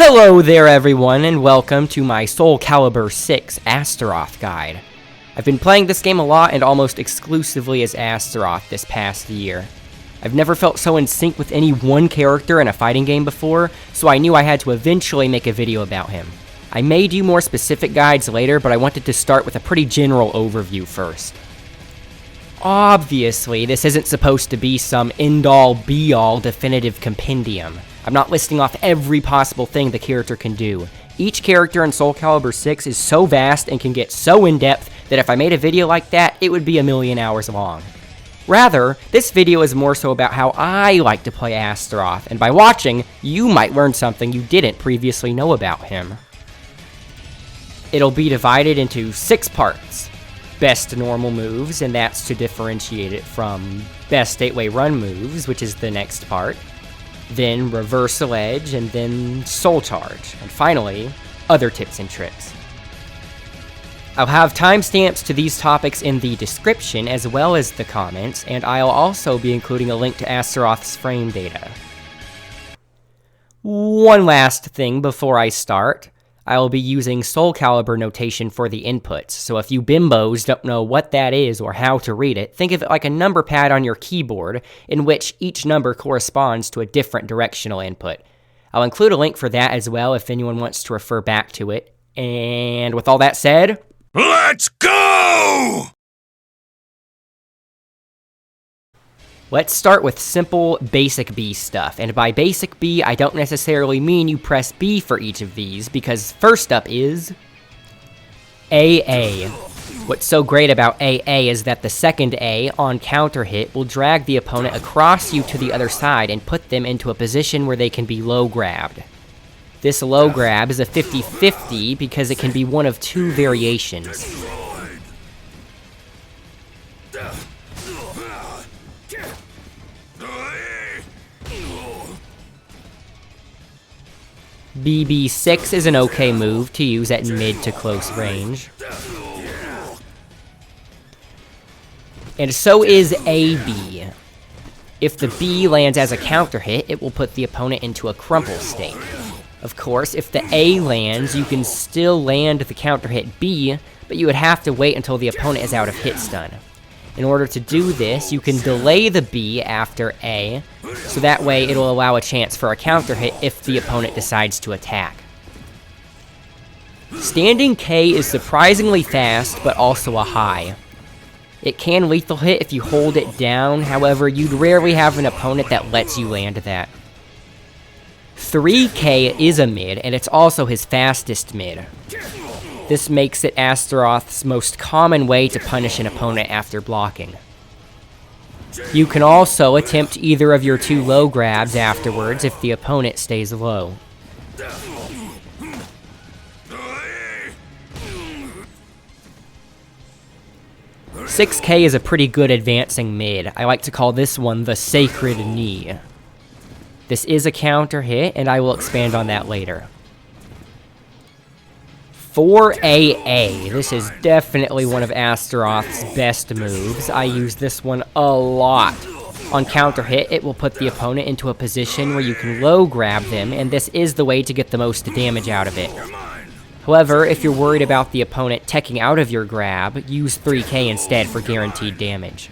Hello there everyone, and welcome to my Soulcalibur VI Astaroth guide. I've been playing this game a lot and almost exclusively as Astaroth this past year. I've never felt so in sync with any one character in a fighting game before, so I knew I had to eventually make a video about him. I may do more specific guides later, but I wanted to start with a pretty general overview first. Obviously, this isn't supposed to be some end-all, be-all definitive compendium. I'm not listing off every possible thing the character can do. Each character in Soulcalibur VI is so vast and can get so in-depth that if I made a video like that, it would be a million hours long. Rather, this video is more so about how I like to play Astaroth, and by watching, you might learn something you didn't previously know about him. It'll be divided into 6 parts. Best normal moves, and that's to differentiate it from best 8-way run moves, which is the next part. Then reversal edge, and then soul charge, and finally, other tips and tricks. I'll have timestamps to these topics in the description as well as the comments, and I'll also be including a link to Astaroth's frame data. One last thing before I start. I'll be using Soulcalibur notation for the inputs, so if you bimbos don't know what that is or how to read it, think of it like a number pad on your keyboard, in which each number corresponds to a different directional input. I'll include a link for that as well if anyone wants to refer back to it. And with all that said, let's go! Let's start with simple basic B stuff, and by basic B, I don't necessarily mean you press B for each of these, because first up is AA. What's so great about AA is that the second A on counter hit will drag the opponent across you to the other side and put them into a position where they can be low grabbed. This low grab is a 50-50 because it can be one of 2 variations. BB6 is an okay move to use at mid to close range. And so is AB. If the B lands as a counter hit, it will put the opponent into a crumple state. Of course, if the A lands, you can still land the counter hit B, but you would have to wait until the opponent is out of hit stun. In order to do this, you can delay the B after A, so that way it'll allow a chance for a counter hit if the opponent decides to attack. Standing K is surprisingly fast, but also a high. It can lethal hit if you hold it down, however, you'd rarely have an opponent that lets you land that. 3K is a mid, and it's also his fastest mid. This makes it Astaroth's most common way to punish an opponent after blocking. You can also attempt either of your 2 low grabs afterwards if the opponent stays low. "6K is a pretty good advancing mid. I like to call this one the Sacred Knee. This is a counter hit, and I will expand on that later. 4AA. This is definitely one of Astaroth's best moves. I use this one a lot. On counter hit, it will put the opponent into a position where you can low grab them, and this is the way to get the most damage out of it. However, if you're worried about the opponent teching out of your grab, use 3K instead for guaranteed damage.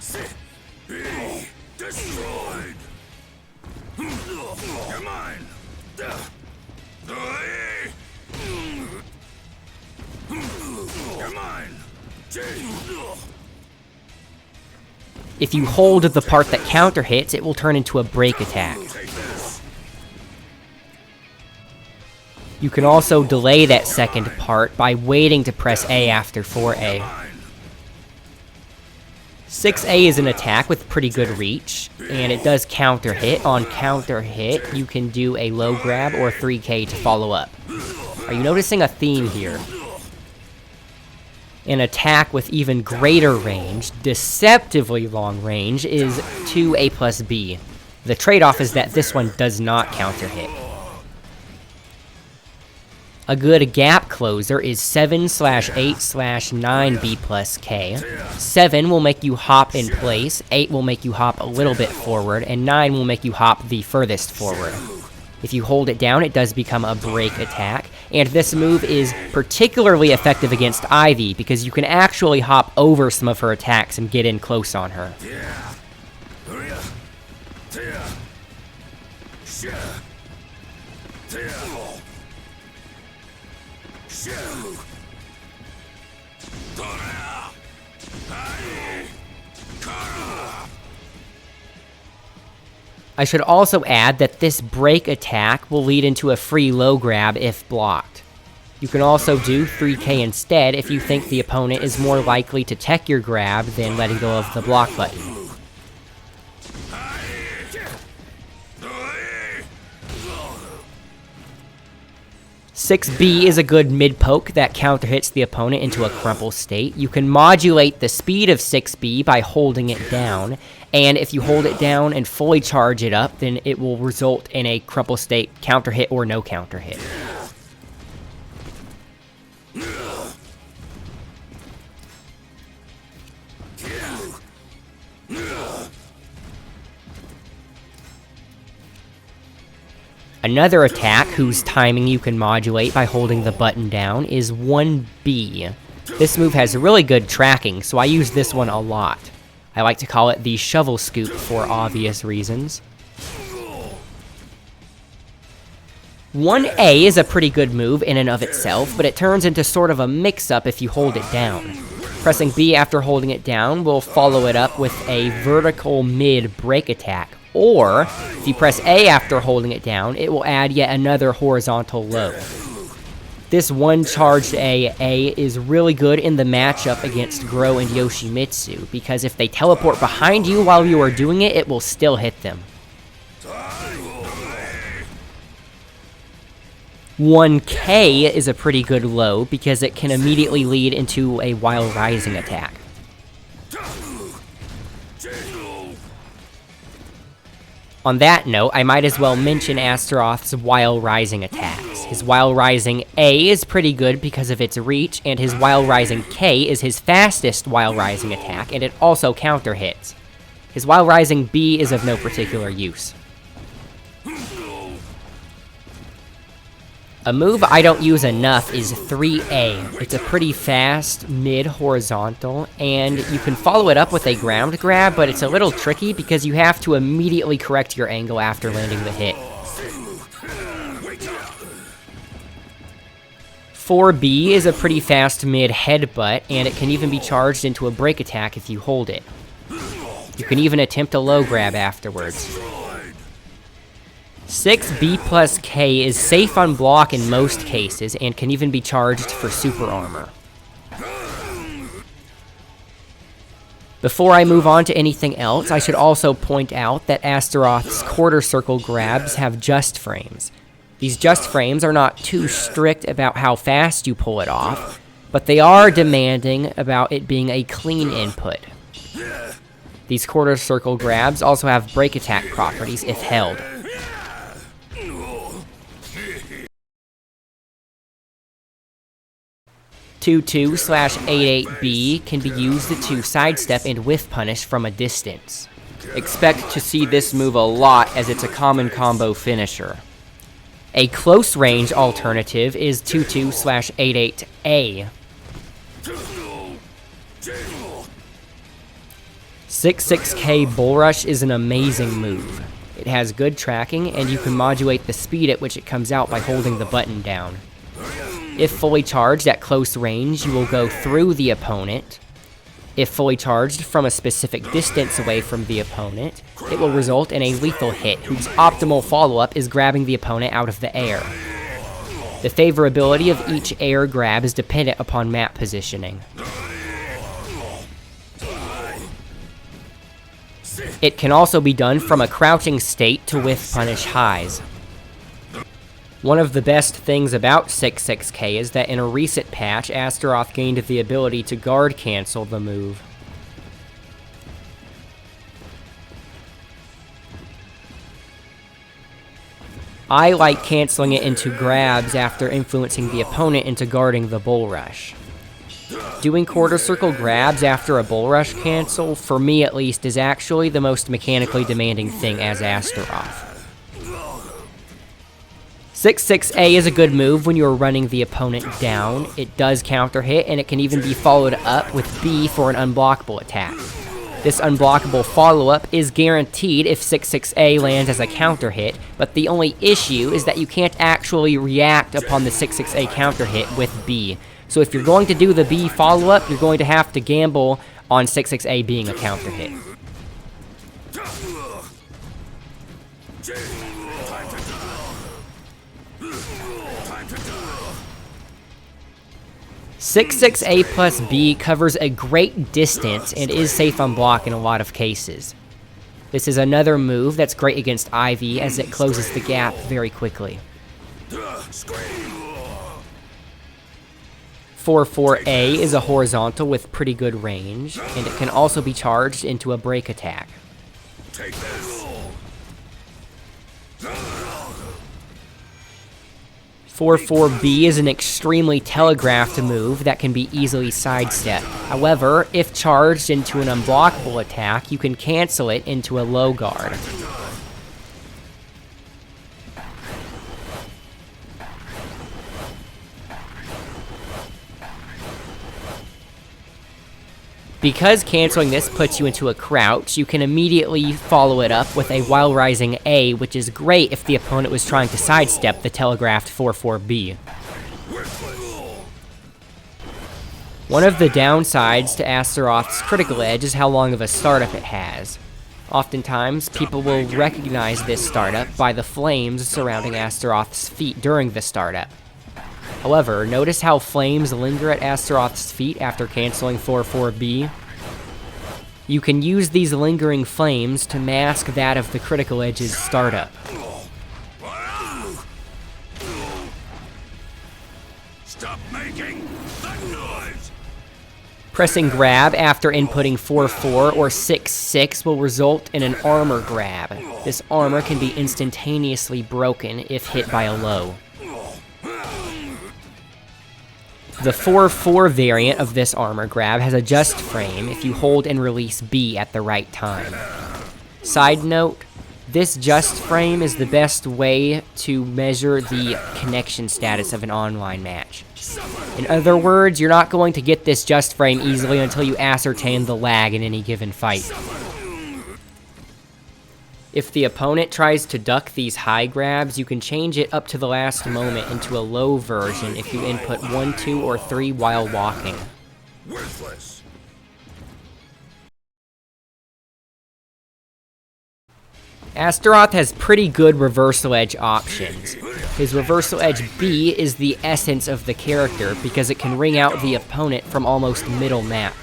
If you hold the part that counter hits, it will turn into a break attack. You can also delay that second part by waiting to press A after 4A. 6A is an attack with pretty good reach, and it does counter hit. On counter hit, you can do a low grab or 3K to follow up. Are you noticing a theme here? An attack with even greater range, deceptively long range, is 2A plus B. The trade-off is that this one does not counter hit. A good gap closer is 7/8/9B plus K. 7 will make you hop in place, 8 will make you hop a little bit forward, and 9 will make you hop the furthest forward. If you hold it down, it does become a break attack, and this move is particularly effective against Ivy because you can actually hop over some of her attacks and get in close on her. I should also add that this break attack will lead into a free low grab if blocked. You can also do 3K instead if you think the opponent is more likely to tech your grab than letting go of the block button. "6B is a good mid-poke that counter-hits the opponent into a crumple state. You can modulate the speed of 6B by holding it down, and if you hold it down and fully charge it up, then it will result in a crumple state counter-hit or no counter-hit. Another attack whose timing you can modulate by holding the button down is 1B. This move has really good tracking, so I use this one a lot. I like to call it the shovel scoop for obvious reasons. 1A is a pretty good move in and of itself, but it turns into sort of a mix-up if you hold it down. Pressing B after holding it down will follow it up with a vertical mid break attack. Or, if you press A after holding it down, it will add yet another horizontal low. This one-charged A is really good in the matchup against Gro and Yoshimitsu, because if they teleport behind you while you are doing it, it will still hit them. 1K is a pretty good low, because it can immediately lead into a While Rising attack. On that note, I might as well mention Astaroth's While Rising attacks. His While Rising A is pretty good because of its reach, and his While Rising K is his fastest While Rising attack, and it also counter hits. His While Rising B is of no particular use. A move I don't use enough is 3A. It's a pretty fast mid-horizontal, and you can follow it up with a ground grab, but it's a little tricky because you have to immediately correct your angle after landing the hit. 4B is a pretty fast mid-headbutt, and it can even be charged into a break attack if you hold it. You can even attempt a low grab afterwards. 6B plus K is safe on block in most cases, and can even be charged for super armor. Before I move on to anything else, I should also point out that Astaroth's quarter circle grabs have just frames. These just frames are not too strict about how fast you pull it off, but they are demanding about it being a clean input. These quarter circle grabs also have break attack properties if held. 2/88B can be used to sidestep and whiff punish from a distance. Expect to see this move a lot as it's a common combo finisher. A close range alternative is 2/88A. 6/6K Bull Rush is an amazing move. It has good tracking, and you can modulate the speed at which it comes out by holding the button down. If fully charged at close range, you will go through the opponent. If fully charged from a specific distance away from the opponent, it will result in a lethal hit, whose optimal follow-up is grabbing the opponent out of the air. The favorability of each air grab is dependent upon map positioning. It can also be done from a crouching state to whiff punish highs. One of the best things about 6/6K is that in a recent patch, Astaroth gained the ability to guard cancel the move. I like canceling it into grabs after influencing the opponent into guarding the bull rush. Doing quarter circle grabs after a bull rush cancel, for me at least, is actually the most mechanically demanding thing as Astaroth. 6-6A is a good move when you're running the opponent down. It does counter hit, and it can even be followed up with B for an unblockable attack. This unblockable follow-up is guaranteed if 6-6A lands as a counter hit, but the only issue is that you can't actually react upon the 6-6A counter hit with B. So if you're going to do the B follow-up, you're going to have to gamble on 6-6A being a counter hit. 6-6A plus B covers a great distance and is safe on block in a lot of cases. This is another move that's great against Ivy as it closes the gap very quickly. 4-4A is a horizontal with pretty good range, and it can also be charged into a break attack. 4-4B is an extremely telegraphed move that can be easily sidestepped. However, if charged into an unblockable attack, you can cancel it into a low guard. Because canceling this puts you into a crouch, you can immediately follow it up with a While Rising A, which is great if the opponent was trying to sidestep the telegraphed 4-4B. One of the downsides to Astaroth's critical edge is how long of a startup it has. Oftentimes, people will recognize this startup by the flames surrounding Astaroth's feet during the startup. However, notice how flames linger at Astaroth's feet after canceling 4-4B. You can use these lingering flames to mask that of the critical edge's startup. Stop making that noise! Pressing grab after inputting 4-4 or 6-6 will result in an armor grab. This armor can be instantaneously broken if hit by a low. The 4-4 variant of this armor grab has a just frame if you hold and release B at the right time. Side note, this just frame is the best way to measure the connection status of an online match. In other words, you're not going to get this just frame easily until you ascertain the lag in any given fight. If the opponent tries to duck these high grabs, you can change it up to the last moment into a low version if you input 1, 2, or 3 while walking. Worthless. Astaroth has pretty good reversal edge options. His reversal edge B is the essence of the character because it can ring out the opponent from almost middle map.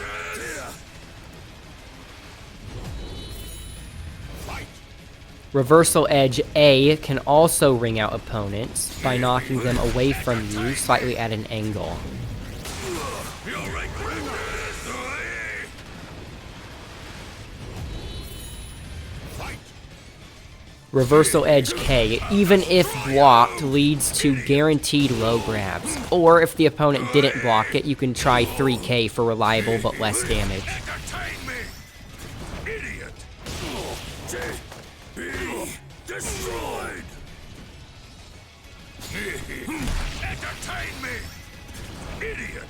Reversal Edge A can also ring out opponents by knocking them away from you slightly at an angle. Reversal Edge K, even if blocked, leads to guaranteed low grabs. Or if the opponent didn't block it, you can try 3K for reliable but less damage. Destroyed! Entertain me! Idiot!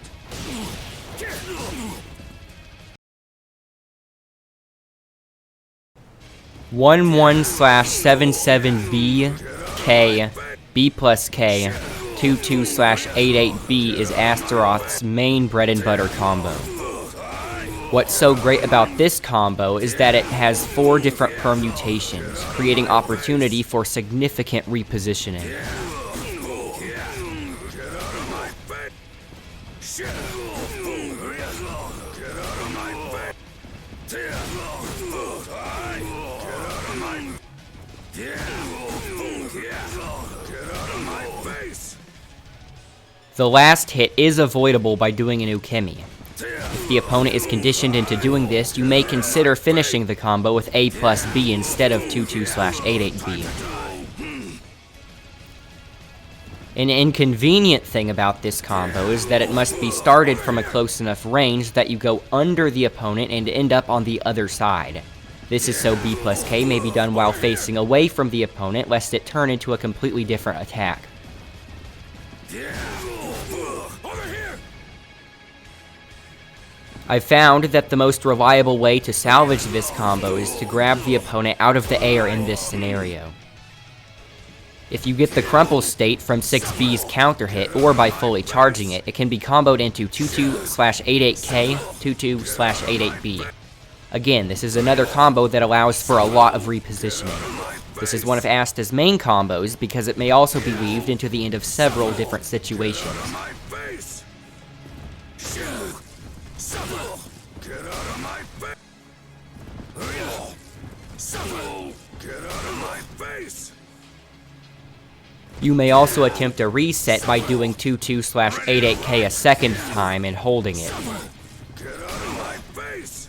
11/77B K B plus K 22/88B is Astaroth's main bread and butter combo. What's so great about this combo is that it has 4 different permutations, creating opportunity for significant repositioning. The last hit is avoidable by doing an Ukemi. If the opponent is conditioned into doing this, you may consider finishing the combo with A plus B instead of 22/88B. An inconvenient thing about this combo is that it must be started from a close enough range that you go under the opponent and end up on the other side. This is so B plus K may be done while facing away from the opponent, lest it turn into a completely different attack. Over here! I found that the most reliable way to salvage this combo is to grab the opponent out of the air in this scenario. If you get the crumple state from 6B's counter hit or by fully charging it, it can be comboed into 22/88K, 22/88B. Again, this is another combo that allows for a lot of repositioning. This is one of Asta's main combos because it may also be weaved into the end of several different situations. My face! Get out of my face! Get out of my face! You may also attempt a reset by doing 22/88K a second time and holding it. Get out of my face!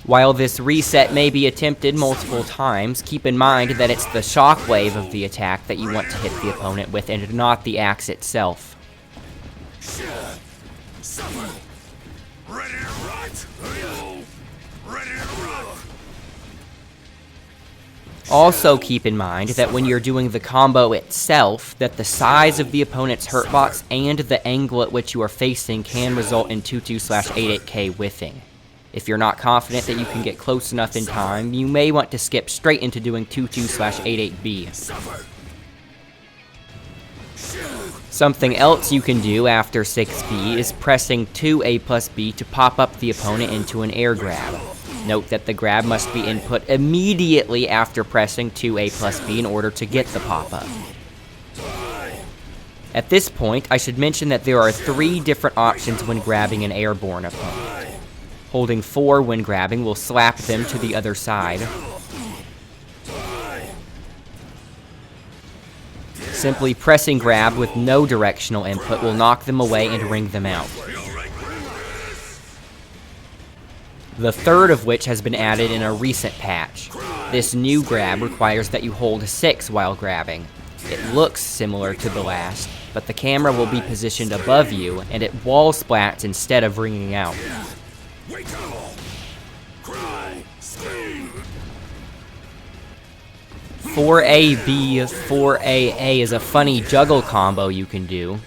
While this reset may be attempted multiple times, keep in mind that it's the shockwave of the attack that you want to hit the opponent with and not the axe itself. Ready to rot? Ready to rot? Also keep in mind that when you're doing the combo itself, that the size of the opponent's hurtbox and the angle at which you are facing can result in 22/88K whiffing. If you're not confident that you can get close enough in time, you may want to skip straight into doing 22/88B. Something else you can do after 6B is pressing 2A+B to pop up the opponent into an air grab. Note that the grab must be input immediately after pressing 2A+B in order to get the pop-up. At this point, I should mention that there are 3 different options when grabbing an airborne opponent. Holding 4 when grabbing will slap them to the other side. Simply pressing grab with no directional input will knock them away and ring them out. The third of which has been added in a recent patch. This new grab requires that you hold 6 while grabbing. It looks similar to the last, but the camera will be positioned above you and it wall splats instead of ringing out. 4AB, 4AA is a funny juggle combo you can do.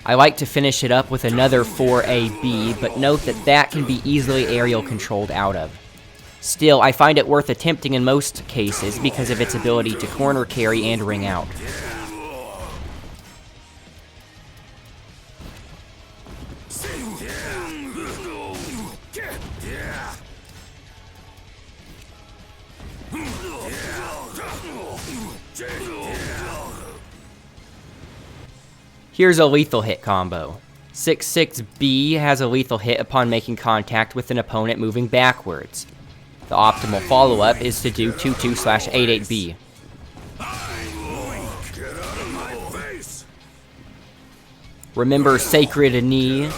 I like to finish it up with another 4AB, but note that that can be easily aerial controlled out of. Still, I find it worth attempting in most cases because of its ability to corner carry and ring out. Here's a lethal hit combo. 6-6B has a lethal hit upon making contact with an opponent moving backwards. The optimal follow-up is to do 22/88B. Remember Sacred Knee.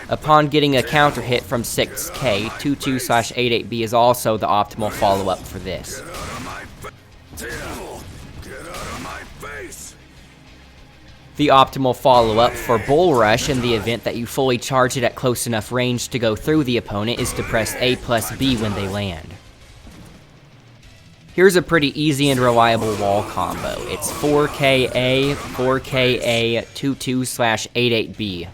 Upon getting a counter hit from 6K, 22/88B is also the optimal follow-up for this. The optimal follow-up for Bull Rush in the event that you fully charge it at close enough range to go through the opponent is to press A+B when they land. Here's a pretty easy and reliable wall combo. It's 4KA, 4KA, 22/88B.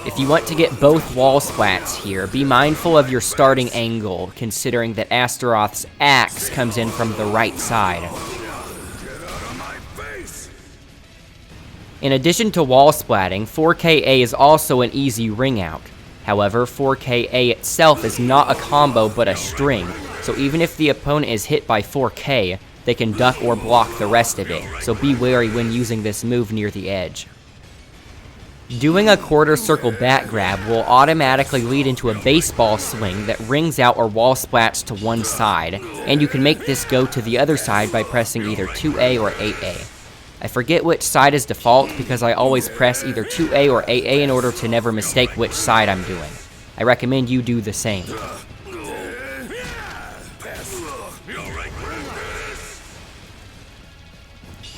If you want to get both wall splats here, be mindful of your starting angle, considering that Astaroth's axe comes in from the right side. In addition to wall splatting, 4KA is also an easy ring out. However, 4KA itself is not a combo but a string, so even if the opponent is hit by 4K, they can duck or block the rest of it, so be wary when using this move near the edge. Doing a quarter circle back grab will automatically lead into a baseball swing that rings out or wall splats to one side, and you can make this go to the other side by pressing either 2A or 8A. I forget which side is default because I always press either 2A or 8A in order to never mistake which side I'm doing. I recommend you do the same.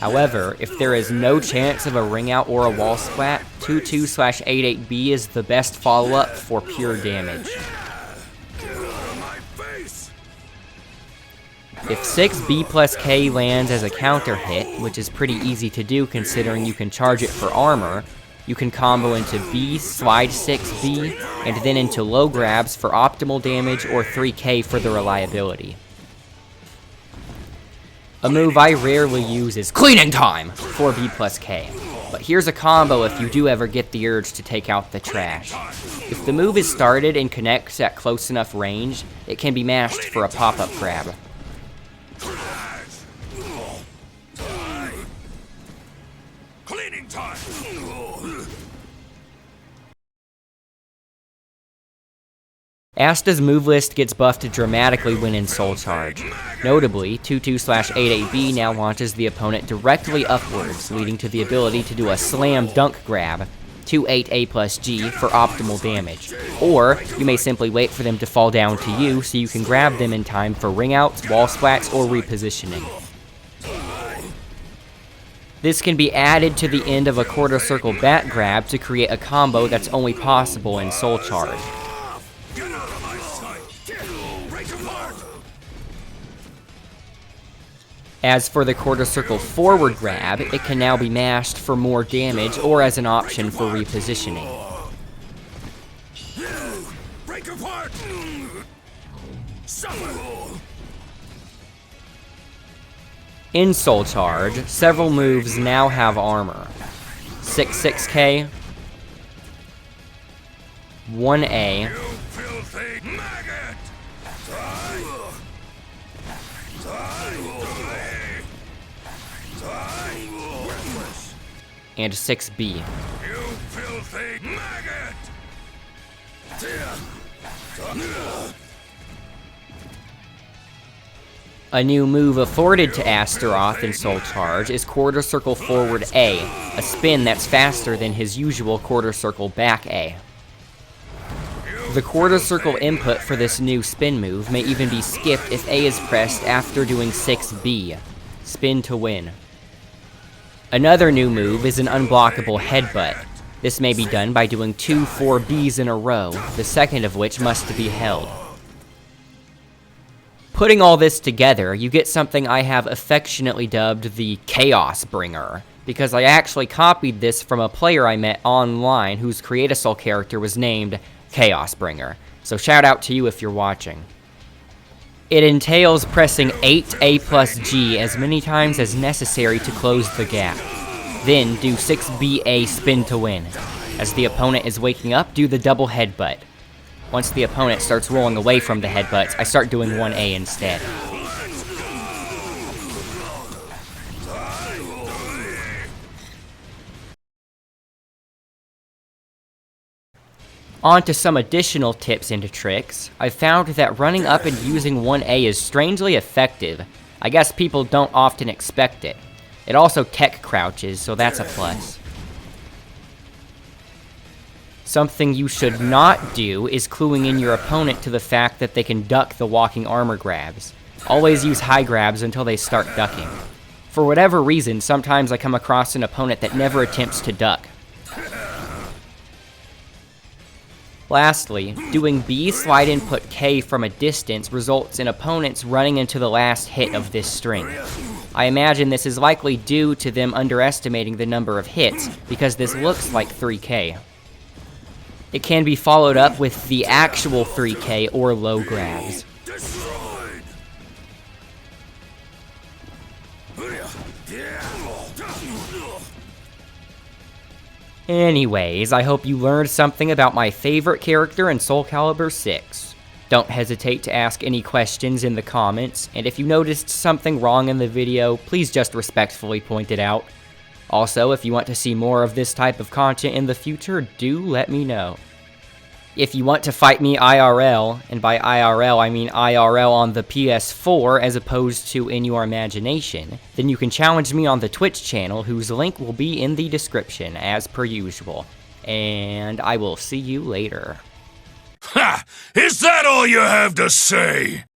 However, if there is no chance of a ring out or a wall splat, 22/88B is the best follow-up for pure damage. If 6B plus K lands as a counter hit, which is pretty easy to do considering you can charge it for armor, you can combo into B, slide 6B, and then into low grabs for optimal damage or 3K for the reliability. A move I rarely use is Cleaning Time! 4B plus K. But here's a combo if you do ever get the urge to take out the trash. If the move is started and connects at close enough range, it can be mashed for a pop-up grab. Cleaning time. Asta's move list gets buffed dramatically when in Soul Charge. Notably, 22/88B now launches the opponent directly upwards, leading to the ability to do a slam dunk grab, 28A plus G for optimal damage. Or, you may simply wait for them to fall down to you so you can grab them in time for ring outs, wall splats, or repositioning. This can be added to the end of a quarter circle back grab to create a combo that's only possible in Soul Charge. As for the quarter circle forward grab, it can now be mashed for more damage or as an option for repositioning. Break apart. In Soul Charge, several moves now have armor. 6/6K, 1A, and 6B. You filthy maggot! A new move afforded to Astaroth in Soul Charge is quarter circle forward A, a spin that's faster than his usual quarter circle back A. The quarter circle input for this new spin move may even be skipped if A is pressed after doing 6B, spin to win. Another new move is an unblockable headbutt. This may be done by doing 2 4Bs in a row, the second of which must be held. Putting all this together, you get something I have affectionately dubbed the Chaos Bringer, because I actually copied this from a player I met online whose Create-a-Soul character was named Chaos Bringer, so shout out to you if you're watching. It entails pressing 8A plus G as many times as necessary to close the gap. Then do 6BA spin to win. As the opponent is waking up, do the double headbutt. Once the opponent starts rolling away from the headbutts, I start doing 1A instead. On to some additional tips and tricks. I've found that running up and using 1A is strangely effective. I guess people don't often expect it. It also tech crouches, so that's a plus. Something you should not do is cluing in your opponent to the fact that they can duck the walking armor grabs. Always use high grabs until they start ducking. For whatever reason, sometimes I come across an opponent that never attempts to duck. Lastly, doing B slide input K from a distance results in opponents running into the last hit of this string. I imagine this is likely due to them underestimating the number of hits, because this looks like 3K. It can be followed up with the actual 3K or low grabs. Anyways, I hope you learned something about my favorite character in Soulcalibur VI. Don't hesitate to ask any questions in the comments, and if you noticed something wrong in the video, please just respectfully point it out. Also, if you want to see more of this type of content in the future, do let me know. If you want to fight me IRL, and by IRL I mean IRL on the PS4 as opposed to in your imagination, then you can challenge me on the Twitch channel, whose link will be in the description, as per usual. And I will see you later. Ha! Is that all you have to say?